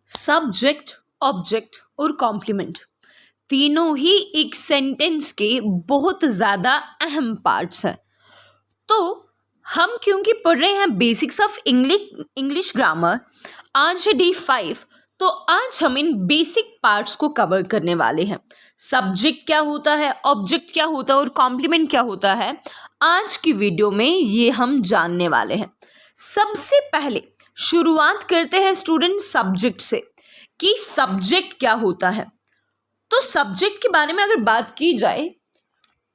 Subject, object और complement तीनों ही एक सेंटेंस के बहुत ज़्यादा अहम पार्ट्स हैं। तो हम क्योंकि पढ़ रहे हैं बेसिक्स ऑफ इंग्लिश ग्रामर, आज है डे 5, तो आज हम इन बेसिक पार्ट्स को कवर करने वाले हैं। सब्जेक्ट क्या होता है, ऑब्जेक्ट क्या होता है और कॉम्प्लीमेंट क्या होता है, आज की वीडियो में ये हम जानने वाले हैं। सबसे पहले शुरुआत करते हैं स्टूडेंट सब्जेक्ट से कि सब्जेक्ट क्या होता है। तो सब्जेक्ट के बारे में अगर बात की जाए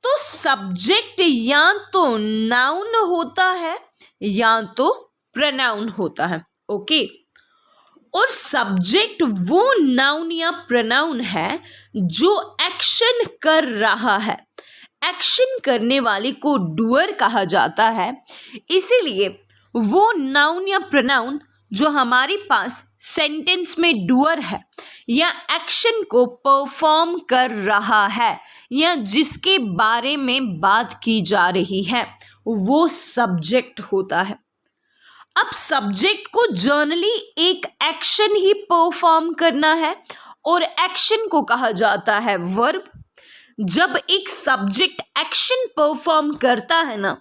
तो सब्जेक्ट या तो नाउन होता है या तो प्रोनाउन होता है। ओके, और सब्जेक्ट वो नाउन या प्रोनाउन है जो एक्शन कर रहा है। एक्शन करने वाले को डूअर कहा जाता है, इसीलिए वो नाउन या प्रोनाउन जो हमारे पास सेंटेंस में डूअर है या एक्शन को परफॉर्म कर रहा है या जिसके बारे में बात की जा रही है, वो सब्जेक्ट होता है। अब सब्जेक्ट को जनरली एक एक्शन ही परफॉर्म करना है और एक्शन को कहा जाता है वर्ब। जब एक सब्जेक्ट एक्शन परफॉर्म करता है ना,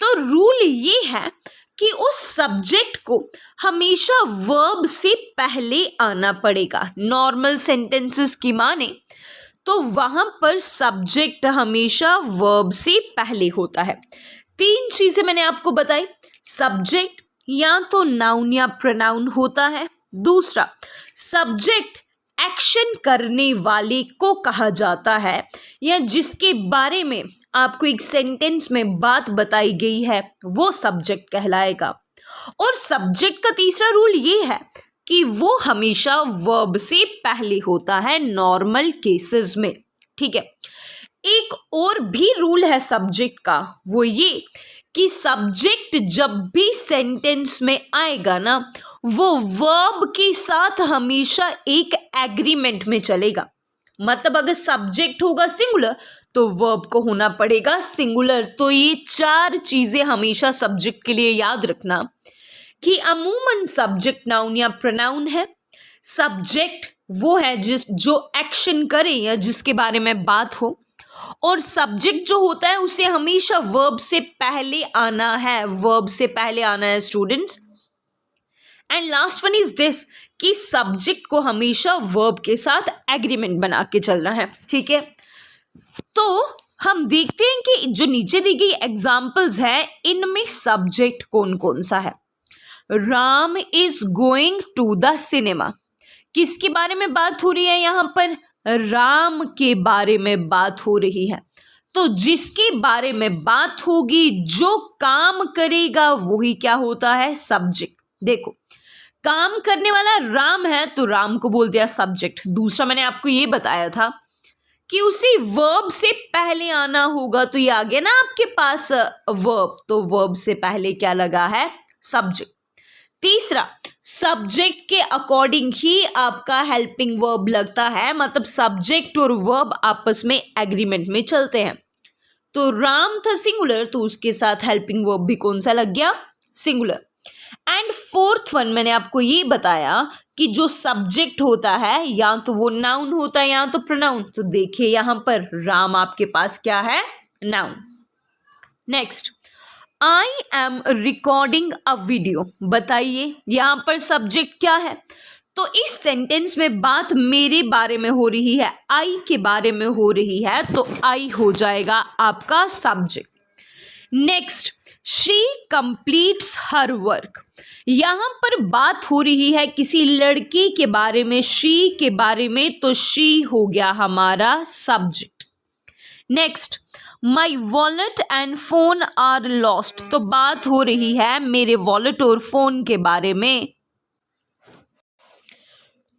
तो रूल ये है कि उस सब्जेक्ट को हमेशा वर्ब से पहले आना पड़ेगा। नॉर्मल सेंटेंसेस की माने तो वहां पर सब्जेक्ट हमेशा वर्ब से पहले होता है। 3 चीजें मैंने आपको बताई। सब्जेक्ट या तो नाउन या प्रोनाउन होता है। दूसरा, सब्जेक्ट एक्शन करने वाले को कहा जाता है या जिसके बारे में आपको एक सेंटेंस में बात बताई गई है, वो सब्जेक्ट कहलाएगा। और सब्जेक्ट का तीसरा रूल ये है कि वो हमेशा वर्ब से पहले होता है नॉर्मल केसेस में। ठीक है, एक और भी रूल है सब्जेक्ट का, वो ये कि सब्जेक्ट जब भी सेंटेंस में आएगा ना, वो वर्ब के साथ हमेशा एक एग्रीमेंट में चलेगा। मतलब अगर सब्जेक्ट होगा सिंगुलर तो वर्ब को होना पड़ेगा सिंगुलर। तो ये 4 चीजें हमेशा सब्जेक्ट के लिए याद रखना कि अमूमन सब्जेक्ट नाउन या प्रोनाउन है। सब्जेक्ट वो है जो एक्शन करे या जिसके बारे में बात हो, और सब्जेक्ट जो होता है उसे हमेशा वर्ब से पहले आना है, वर्ब से पहले आना है students. And last one is this कि सब्जेक्ट को हमेशा वर्ब के साथ एग्रीमेंट बना के चलना है। ठीक है, तो हम देखते हैं कि जो नीचे दी गई एग्जाम्पल्स है, इनमें सब्जेक्ट कौन कौन सा है। Ram is going to the cinema, किसके बारे में बात हो रही है यहाँ पर? राम के बारे में बात हो रही है। तो जिसके बारे में बात होगी, जो काम करेगा, वही क्या होता है? सब्जेक्ट। देखो, काम करने वाला राम है तो राम को बोल दिया सब्जेक्ट। दूसरा मैंने आपको ये बताया था कि उसे वर्ब से पहले आना होगा, तो ये आ गया ना आपके पास वर्ब, तो वर्ब से पहले क्या लगा है? सब्जेक्ट। तीसरा, सब्जेक्ट के अकॉर्डिंग ही आपका हेल्पिंग वर्ब लगता है, मतलब सब्जेक्ट और वर्ब आपस में एग्रीमेंट में चलते हैं। तो राम था सिंगुलर, तो उसके साथ हेल्पिंग वर्ब भी कौन सा लग गया? सिंगुलर। एंड फोर्थ वन मैंने आपको ये बताया कि जो सब्जेक्ट होता है या तो वो नाउन होता है या तो प्रोनाउन। तो देखिए यहां पर राम आपके पास क्या है? Noun. Next, I am recording a video. बताइए यहां पर सब्जेक्ट क्या है? तो इस सेंटेंस में बात मेरे बारे में हो रही है, आई के बारे में हो रही है, तो आई हो जाएगा आपका subject. Next, she completes her work. यहां पर बात हो रही है किसी लड़की के बारे में, शी के बारे में, तो शी हो गया हमारा subject. Next, my wallet and phone are lost. तो बात हो रही है मेरे वॉलेट और फोन के बारे में,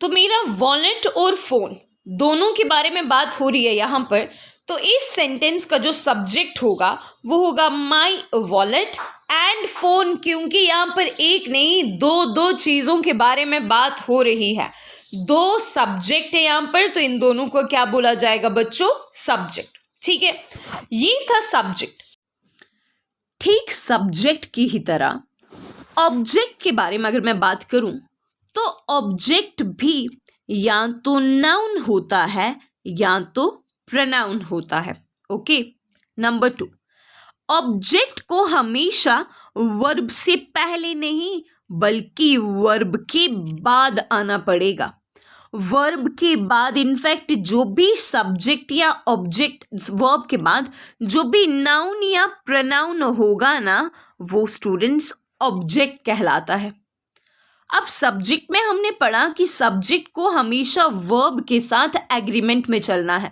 तो मेरा वॉलेट और फोन दोनों के बारे में बात हो रही है यहां पर। तो इस सेंटेंस का जो सब्जेक्ट होगा वो होगा माई वॉलेट एंड फोन, क्योंकि यहां पर एक नहीं दो चीजों के बारे में बात हो रही है, 2 सब्जेक्ट है यहां पर, तो इन दोनों को क्या बोला जाएगा बच्चों? सब्जेक्ट। ठीक है, ये था सब्जेक्ट। ठीक सब्जेक्ट की ही तरह ऑब्जेक्ट के बारे में अगर मैं बात करूं तो ऑब्जेक्ट भी या तो नाउन होता है या तो प्रोनाउन होता है। ओके। नंबर 2, ऑब्जेक्ट को हमेशा वर्ब से पहले नहीं बल्कि वर्ब के बाद आना पड़ेगा। वर्ब के बाद इनफैक्ट जो भी सब्जेक्ट या ऑब्जेक्ट, वर्ब के बाद जो भी नाउन या प्रोनाउन होगा ना, वो स्टूडेंट्स ऑब्जेक्ट कहलाता है। अब सब्जेक्ट में हमने पढ़ा कि सब्जेक्ट को हमेशा वर्ब के साथ एग्रीमेंट में चलना है,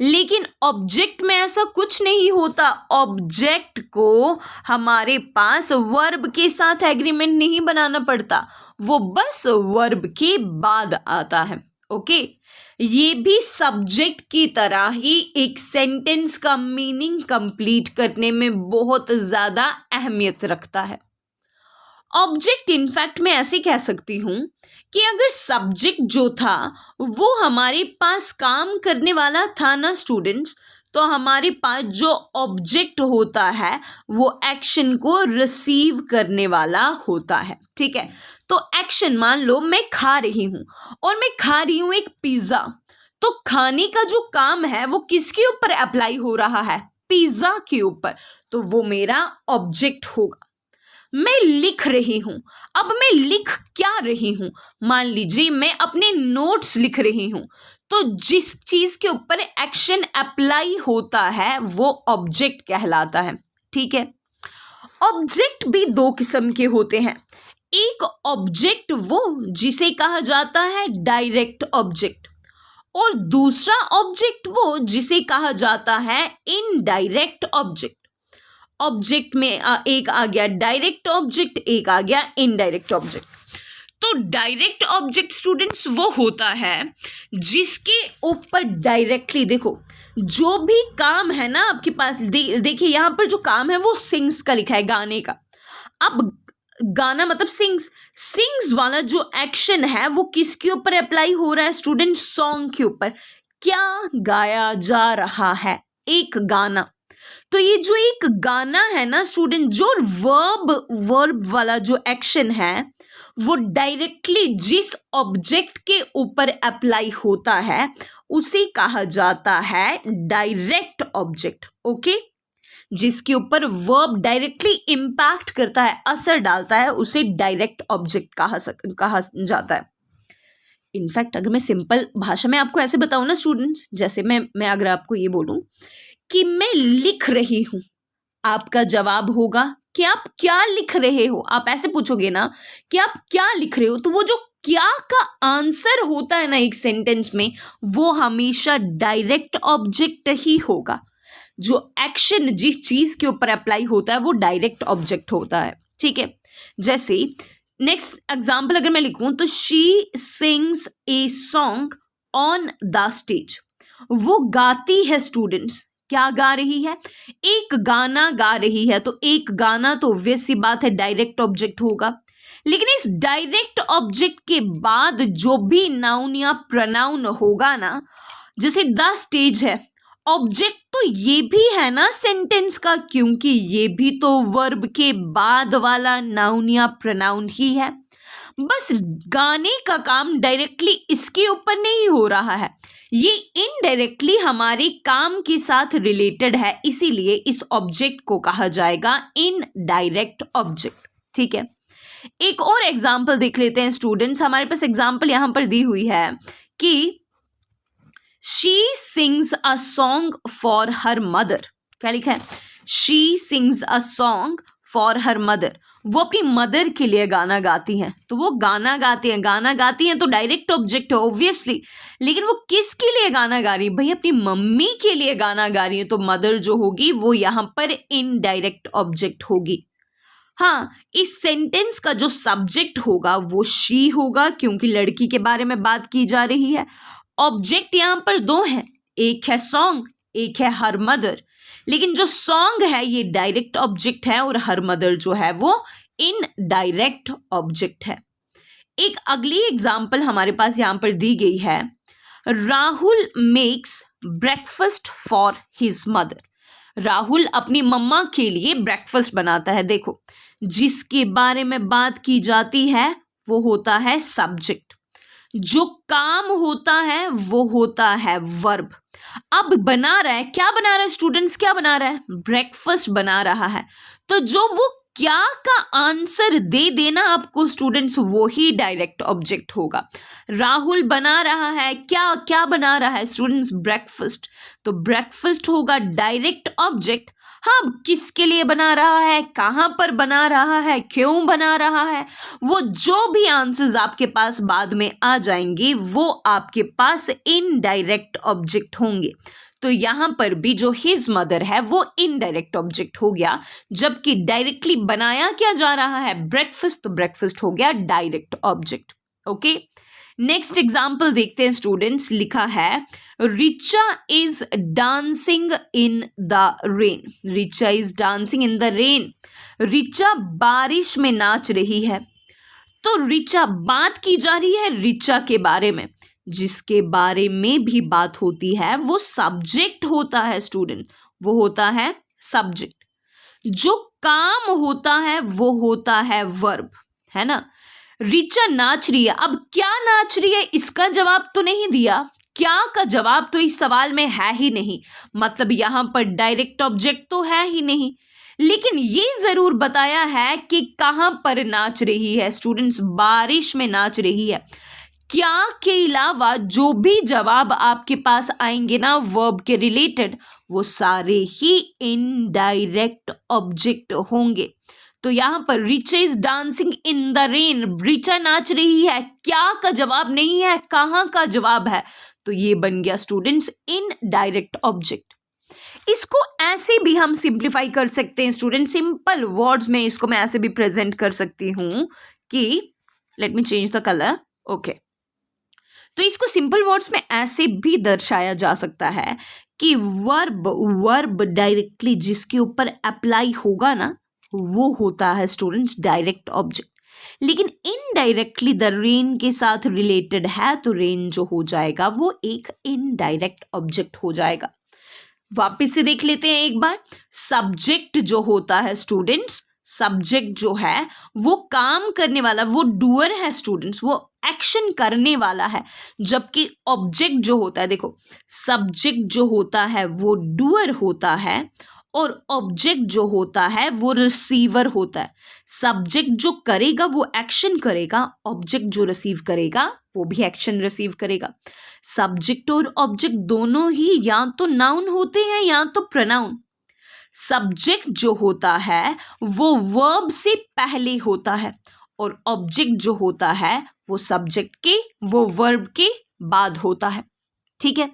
लेकिन ऑब्जेक्ट में ऐसा कुछ नहीं होता। ऑब्जेक्ट को हमारे पास वर्ब के साथ एग्रीमेंट नहीं बनाना पड़ता, वो बस वर्ब के बाद आता है। ओके। ये भी सब्जेक्ट की तरह ही एक सेंटेंस का मीनिंग कंप्लीट करने में बहुत ज़्यादा अहमियत रखता है। ऑब्जेक्ट इनफैक्ट मैं ऐसे कह सकती हूँ कि अगर सब्जेक्ट जो था वो हमारे पास काम करने वाला था ना स्टूडेंट्स, तो हमारे पास जो ऑब्जेक्ट होता है वो एक्शन को रिसीव करने वाला होता है। ठीक है। तो एक्शन, मान लो मैं खा रही हूँ और मैं खा रही हूँ एक पिज़्ज़ा, तो खाने का जो काम है वो किसके ऊपर अप्लाई हो रहा है? पिज़्ज़ा के ऊपर, तो वो मेरा ऑब्जेक्ट होगा। मैं लिख रही हूँ, अब मैं लिख क्या रही हूँ? मान लीजिए मैं अपने नोट्स लिख रही हूँ, तो जिस चीज के ऊपर एक्शन अप्लाई होता है वो ऑब्जेक्ट कहलाता है। ठीक है। ऑब्जेक्ट भी दो किस्म के होते हैं। एक ऑब्जेक्ट वो जिसे कहा जाता है डायरेक्ट ऑब्जेक्ट, और दूसरा ऑब्जेक्ट वो जिसे कहा जाता है इनडायरेक्ट ऑब्जेक्ट। ऑब्जेक्ट में एक आ गया डायरेक्ट ऑब्जेक्ट, एक आ गया इनडायरेक्ट ऑब्जेक्ट। तो डायरेक्ट ऑब्जेक्ट स्टूडेंट्स वो होता है जिसके ऊपर डायरेक्टली, देखो जो भी काम है ना आपके पास, देखिए यहाँ पर जो काम है वो सिंग्स का लिखा है, गाने का। अब गाना मतलब सिंग्स वाला जो एक्शन है वो किसके ऊपर अप्लाई हो रहा है स्टूडेंट? सॉन्ग के ऊपर। क्या गाया जा रहा है? एक गाना। तो ये जो एक गाना है ना स्टूडेंट, जो वर्ब वाला जो एक्शन है वो डायरेक्टली जिस ऑब्जेक्ट के ऊपर अप्लाई होता है उसे कहा जाता है डायरेक्ट ऑब्जेक्ट। ओके। जिसके ऊपर वर्ब डायरेक्टली इम्पैक्ट करता है, असर डालता है, उसे डायरेक्ट ऑब्जेक्ट कहा जाता है। इनफैक्ट अगर मैं सिंपल भाषा में आपको ऐसे बताऊं ना स्टूडेंट्स, जैसे मैं अगर आपको ये बोलूं कि मैं लिख रही हूं, आपका जवाब होगा कि आप क्या लिख रहे हो। आप ऐसे पूछोगे ना कि आप क्या लिख रहे हो, तो वो जो क्या का आंसर होता है ना एक सेंटेंस में, वो हमेशा डायरेक्ट ऑब्जेक्ट ही होगा। जो एक्शन जिस चीज के ऊपर अप्लाई होता है वो डायरेक्ट ऑब्जेक्ट होता है। ठीक है। जैसे नेक्स्ट एग्जाम्पल अगर मैं लिखूं तो she sings a song on the stage. वो गाती है स्टूडेंट्स। क्या गा रही है? एक गाना गा रही है। तो एक गाना तो ऑब्वियस सी बात है डायरेक्ट ऑब्जेक्ट होगा, लेकिन इस डायरेक्ट ऑब्जेक्ट के बाद जो भी नाउन या प्रोनाउन होगा ना, जैसे द स्टेज है, ऑब्जेक्ट तो ये भी है ना सेंटेंस का, क्योंकि ये भी तो वर्ब के बाद वाला नाउन या प्रोनाउन ही है। बस गाने का काम डायरेक्टली इसके ऊपर नहीं हो रहा है, ये इनडायरेक्टली हमारे काम के साथ रिलेटेड है, इसीलिए इस ऑब्जेक्ट को कहा जाएगा इनडायरेक्ट ऑब्जेक्ट। ठीक है। एक और एग्जाम्पल देख लेते हैं स्टूडेंट्स। हमारे पास एग्जाम्पल यहां पर दी हुई है कि she sings a song for her mother. क्या लिखा है? She sings a song for her mother. वो अपनी मदर के लिए गाना गाती हैं। तो वो गाना गाती हैं तो डायरेक्ट ऑब्जेक्ट है ऑब्वियसली, लेकिन वो किसके लिए गाना गा रही है? भाई अपनी मम्मी के लिए गाना गा रही है, तो मदर जो होगी वो यहाँ पर इनडायरेक्ट ऑब्जेक्ट होगी। हाँ, इस सेंटेंस का जो सब्जेक्ट होगा वो शी होगा, क्योंकि लड़की के बारे में बात की जा रही है। ऑब्जेक्ट यहाँ पर दो हैं, एक है सॉन्ग, एक है हर मदर, लेकिन जो सॉन्ग है ये डायरेक्ट ऑब्जेक्ट है और हर मदर जो है वो इनडायरेक्ट ऑब्जेक्ट है। एक अगली एग्जाम्पल हमारे पास यहाँ पर दी गई है, Rahul makes breakfast for his mother. Rahul अपनी मम्मा के लिए ब्रेकफास्ट बनाता है। देखो, जिसके बारे में बात की जाती है वो होता है सब्जेक्ट, जो काम होता है वो होता है वर्ब। अब बना रहा है, क्या बना रहा है स्टूडेंट्स, क्या बना रहा है, ब्रेकफास्ट बना रहा है। तो जो वो क्या का आंसर दे देना आपको स्टूडेंट्स, वो ही डायरेक्ट ऑब्जेक्ट होगा। राहुल बना रहा है, क्या क्या बना रहा है स्टूडेंट्स, ब्रेकफास्ट, तो ब्रेकफास्ट होगा डायरेक्ट ऑब्जेक्ट। हाँ, किसके लिए बना रहा है, कहाँ पर बना रहा है, क्यों बना रहा है, वो जो भी आंसर्स आपके पास बाद में आ जाएंगे वो आपके पास इनडायरेक्ट ऑब्जेक्ट होंगे। तो यहाँ पर भी जो हिज मदर है वो इनडायरेक्ट ऑब्जेक्ट हो गया, जबकि डायरेक्टली बनाया क्या जा रहा है, ब्रेकफास्ट, तो ब्रेकफास्ट हो गया direct object. Okay, next example देखते हैं स्टूडेंट्स। लिखा है Richa is dancing in the rain, Richa is dancing in the rain, Richa बारिश में नाच रही है। तो रिचा, बात की जा रही है रिचा के बारे में, जिसके बारे में भी बात होती है वो सब्जेक्ट होता है स्टूडेंट, वो होता है सब्जेक्ट। जो काम होता है वो होता है वर्ब, है ना। रिचा नाच रही है, अब क्या नाच रही है इसका जवाब तो नहीं दिया, क्या का जवाब तो इस सवाल में है ही नहीं, मतलब यहां पर डायरेक्ट ऑब्जेक्ट तो है ही नहीं, लेकिन ये जरूर बताया है कि कहां पर नाच रही है स्टूडेंट्स, बारिश में नाच रही है। क्या के अलावा जो भी जवाब आपके पास आएंगे ना वर्ब के रिलेटेड, वो सारे ही इनडायरेक्ट ऑब्जेक्ट होंगे। तो यहां पर Richa is dancing in the rain, Richa नाच रही है, क्या का जवाब नहीं है, कहां का जवाब है, तो ये बन गया स्टूडेंट्स इनडायरेक्ट ऑब्जेक्ट। इसको ऐसे भी हम सिंप्लीफाई कर सकते हैं स्टूडेंट, सिंपल वर्ड्स में इसको मैं ऐसे भी प्रेजेंट कर सकती हूं कि let me change the colour. Okay, तो इसको सिंपल वर्ड्स में ऐसे भी दर्शाया जा सकता है कि वर्ब डायरेक्टली जिसके ऊपर अप्लाई होगा ना वो होता है स्टूडेंट्स डायरेक्ट ऑब्जेक्ट, लेकिन इनडायरेक्टली द रेन के साथ रिलेटेड है तो रेन जो हो जाएगा वो एक इनडायरेक्ट ऑब्जेक्ट हो जाएगा। वापस से देख लेते हैं एक बार। सब्जेक्ट जो होता है स्टूडेंट्स, सब्जेक्ट जो है वो काम करने वाला, वो डूअर है स्टूडेंट्स, वो एक्शन करने वाला है, जबकि ऑब्जेक्ट जो होता है, देखो सब्जेक्ट जो होता है वो डूअर होता है और ऑब्जेक्ट जो होता है वो रिसीवर होता है। सब्जेक्ट जो करेगा वो एक्शन करेगा, ऑब्जेक्ट जो रिसीव करेगा वो भी एक्शन रिसीव करेगा। सब्जेक्ट और ऑब्जेक्ट दोनों ही या तो नाउन होते हैं या तो प्रोनाउन। सब्जेक्ट जो होता है वो वर्ब से पहले होता है और ऑब्जेक्ट जो होता है वो सब्जेक्ट के, वो वर्ब के बाद होता है। ठीक है,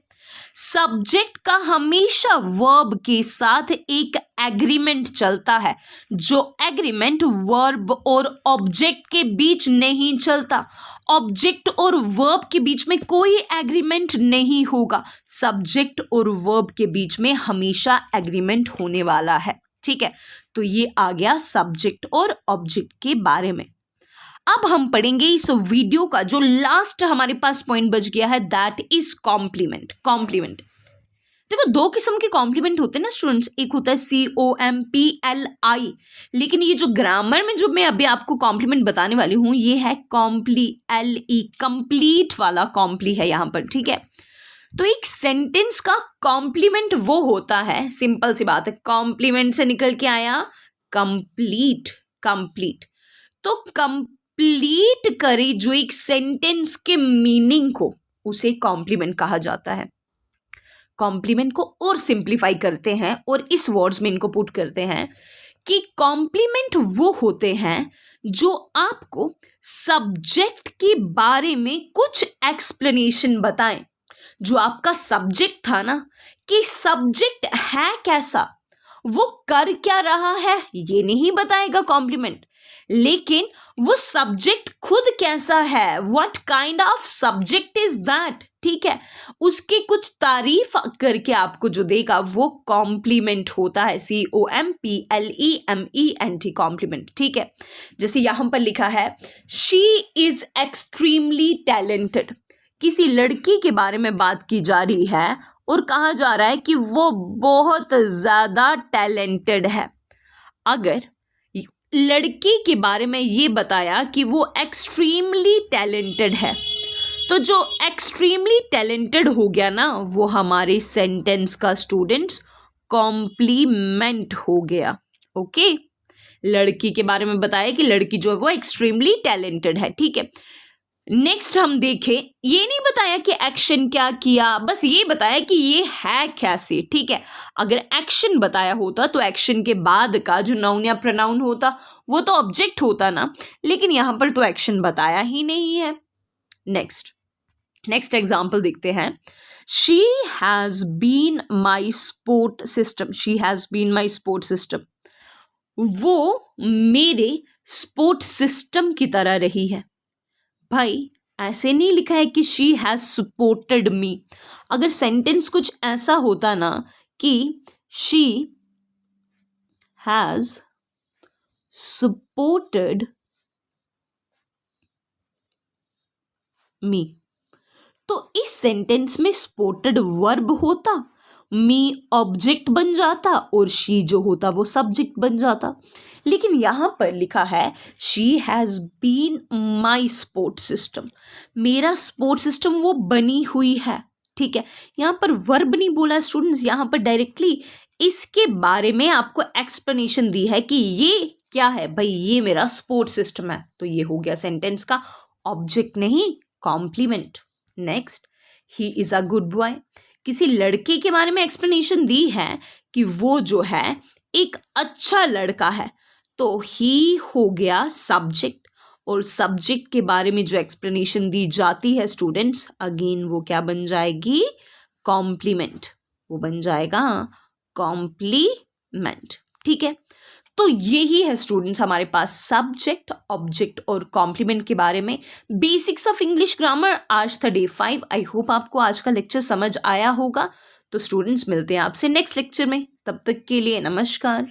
सब्जेक्ट का हमेशा वर्ब के साथ एक एग्रीमेंट चलता है, जो एग्रीमेंट वर्ब और ऑब्जेक्ट के बीच नहीं चलता। ऑब्जेक्ट और वर्ब के बीच में कोई एग्रीमेंट नहीं होगा, सब्जेक्ट और वर्ब के बीच में हमेशा एग्रीमेंट होने वाला है। ठीक है, तो ये आ गया सब्जेक्ट और ऑब्जेक्ट के बारे में। अब हम पढ़ेंगे इस वीडियो का जो लास्ट हमारे पास पॉइंट बच गया है, दैट इज कॉम्प्लीमेंट। कॉम्प्लीमेंट, देखो दो किस्म के कॉम्प्लीमेंट होते हैं ना स्टूडेंट्स, एक होता है COMPLI, लेकिन ये जो ग्रामर में जो मैं अभी आपको कॉम्प्लीमेंट बताने वाली हूँ ये है LE, कंप्लीट वाला कॉम्प्ली है यहाँ पर। ठीक है, तो एक सेंटेंस का कॉम्प्लीमेंट वो होता है, सिंपल सी बात है, कॉम्प्लीमेंट से निकल के आया कंप्लीट, कंप्लीट, तो कंप्लीट करे जो एक सेंटेंस के मीनिंग को, उसे कॉम्प्लीमेंट कहा जाता है। कॉम्प्लीमेंट को और सिंप्लीफाई करते हैं और इस वर्ड्स में इनको पुट करते हैं कि कॉम्प्लीमेंट वो होते हैं जो आपको सब्जेक्ट के बारे में कुछ एक्सप्लेनेशन बताएं। जो आपका सब्जेक्ट था ना, कि सब्जेक्ट है कैसा, वो कर क्या रहा है, ये नहीं बताएगा कॉम्प्लीमेंट, लेकिन वो सब्जेक्ट खुद कैसा है, what kind of subject is that, ठीक है, उसकी कुछ तारीफ करके आपको जो देगा वो कॉम्प्लीमेंट होता है, COMPLEMENT, कॉम्प्लीमेंट। ठीक है, जैसे यहां पर लिखा है शी इज एक्सट्रीमली टैलेंटेड, किसी लड़की के बारे में बात की जा रही है और कहा जा रहा है कि वो बहुत ज्यादा टैलेंटेड है। अगर लड़की के बारे में ये बताया कि वो एक्सट्रीमली टैलेंटेड है, तो जो एक्सट्रीमली टैलेंटेड हो गया ना, वो हमारे सेंटेंस का स्टूडेंट्स कॉम्प्लीमेंट हो गया। ओके, लड़की के बारे में बताया कि लड़की जो है वो एक्सट्रीमली टैलेंटेड है। ठीक है, नेक्स्ट हम देखें, ये नहीं बताया कि एक्शन क्या किया, बस ये बताया कि ये है कैसे। ठीक है, अगर एक्शन बताया होता तो एक्शन के बाद का जो नाउन या प्रोनाउन होता वो तो ऑब्जेक्ट होता ना, लेकिन यहां पर तो एक्शन बताया ही नहीं है। नेक्स्ट एग्जाम्पल देखते हैं। She has been my support system, she has been my support system, वो मेरे सपोर्ट सिस्टम की तरह रही है। भाई ऐसे नहीं लिखा है कि शी हैज सपोर्टेड मी। अगर सेंटेंस कुछ ऐसा होता ना कि शी हैज सपोर्टेड मी, तो इस सेंटेंस में सपोर्टेड वर्ब होता, मी ऑब्जेक्ट बन जाता और शी जो होता वो सब्जेक्ट बन जाता। लेकिन यहां पर लिखा है she has been my support system, मेरा सपोर्ट सिस्टम वो बनी हुई है। ठीक है, यहां पर वर्ब नहीं बोला स्टूडेंट्स, यहां पर डायरेक्टली इसके बारे में आपको एक्सप्लेनेशन दी है कि ये क्या है भाई, ये मेरा सपोर्ट सिस्टम है। तो ये हो गया सेंटेंस का ऑब्जेक्ट, नहीं complement. Next, he is a good boy, किसी लड़के के बारे में एक्सप्लेनेशन दी है कि वो जो है एक अच्छा लड़का है, तो ही हो गया सब्जेक्ट, और सब्जेक्ट के बारे में जो एक्सप्लेनेशन दी जाती है स्टूडेंट्स, अगेन वो क्या बन जाएगी, कॉम्प्लीमेंट, वो बन जाएगा कॉम्प्लीमेंट। ठीक है, तो यही है स्टूडेंट्स हमारे पास सब्जेक्ट, ऑब्जेक्ट और कॉम्प्लीमेंट के बारे में बेसिक्स ऑफ इंग्लिश ग्रामर। आज था डे 5। आई होप आपको आज का लेक्चर समझ आया होगा। तो स्टूडेंट्स मिलते हैं आपसे नेक्स्ट लेक्चर में, तब तक के लिए नमस्कार।